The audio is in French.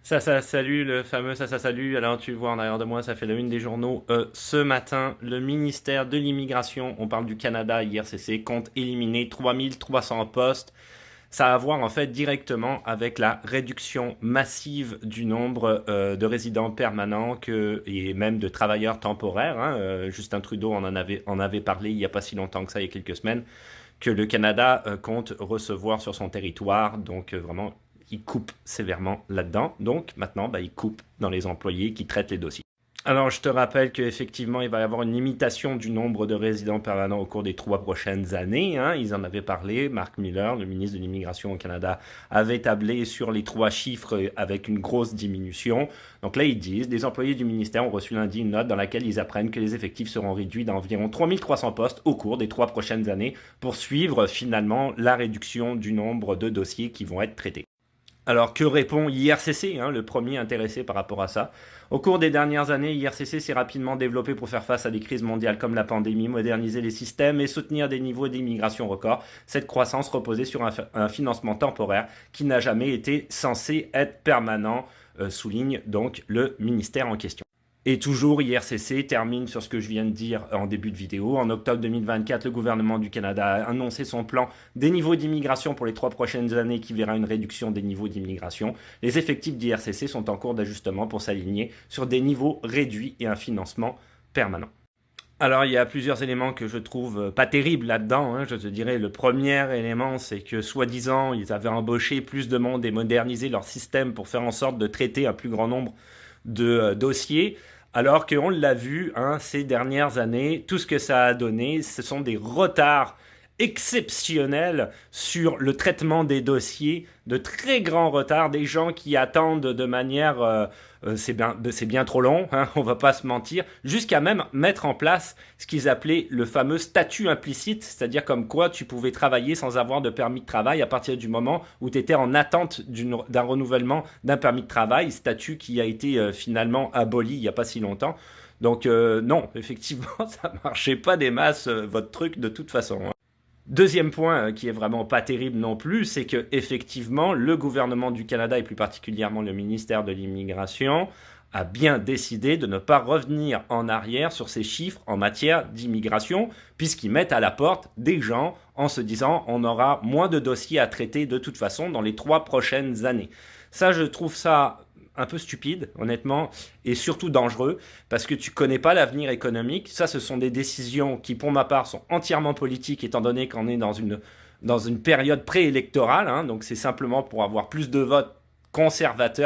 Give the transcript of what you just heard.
Salut, le fameux salut. Alors, tu vois en arrière de moi, ça fait la une des journaux. Ce matin, le ministère de l'Immigration, on parle du Canada, IRCC, compte éliminer 3300 postes. Ça a à voir en fait directement avec la réduction massive du nombre de résidents permanents et même de travailleurs temporaires. Justin Trudeau en avait parlé il n'y a pas si longtemps que ça, il y a quelques semaines, que le Canada compte recevoir sur son territoire. Donc vraiment, il coupe sévèrement là-dedans. Donc maintenant, il coupe dans les employés qui traitent les dossiers. Alors, je te rappelle qu'effectivement, il va y avoir une limitation du nombre de résidents permanents au cours des 3 prochaines années. Ils en avaient parlé. Mark Miller, le ministre de l'Immigration au Canada, avait tablé sur les 3 chiffres avec une grosse diminution. Donc là, ils disent, des employés du ministère ont reçu lundi une note dans laquelle ils apprennent que les effectifs seront réduits d'environ 3300 postes au cours des 3 prochaines années pour suivre finalement la réduction du nombre de dossiers qui vont être traités. Alors, que répond IRCC, le premier intéressé par rapport à ça? Au cours des dernières années, IRCC s'est rapidement développé pour faire face à des crises mondiales comme la pandémie, moderniser les systèmes et soutenir des niveaux d'immigration records. Cette croissance reposait sur un financement temporaire qui n'a jamais été censé être permanent, souligne donc le ministère en question. Et toujours, IRCC termine sur ce que je viens de dire en début de vidéo. En octobre 2024, le gouvernement du Canada a annoncé son plan des niveaux d'immigration pour les 3 prochaines années qui verra une réduction des niveaux d'immigration. Les effectifs d'IRCC sont en cours d'ajustement pour s'aligner sur des niveaux réduits et un financement permanent. Alors, il y a plusieurs éléments que je trouve pas terribles là-dedans. Je te dirais, le premier élément, c'est que soi-disant, ils avaient embauché plus de monde et modernisé leur système pour faire en sorte de traiter un plus grand nombre de dossiers. Alors qu'on l'a vu ces dernières années, tout ce que ça a donné, ce sont des retards exceptionnels sur le traitement des dossiers, de très grands retards, des gens qui attendent de manière, c'est bien trop long, on va pas se mentir, jusqu'à même mettre en place ce qu'ils appelaient le fameux statut implicite, c'est-à-dire comme quoi tu pouvais travailler sans avoir de permis de travail à partir du moment où tu étais en attente d'un renouvellement d'un permis de travail, statut qui a été finalement aboli il n'y a pas si longtemps. Donc non, effectivement, ça marchait pas des masses, votre truc de toute façon. Deuxième point qui est vraiment pas terrible non plus, c'est que effectivement le gouvernement du Canada et plus particulièrement le ministère de l'Immigration a bien décidé de ne pas revenir en arrière sur ces chiffres en matière d'immigration, puisqu'ils mettent à la porte des gens en se disant on aura moins de dossiers à traiter de toute façon dans les 3 prochaines années. Ça, je trouve ça un peu stupide, honnêtement, et surtout dangereux, parce que tu connais pas l'avenir économique. Ça, ce sont des décisions qui, pour ma part, sont entièrement politiques, étant donné qu'on est dans une période préélectorale. Donc, c'est simplement pour avoir plus de votes conservateurs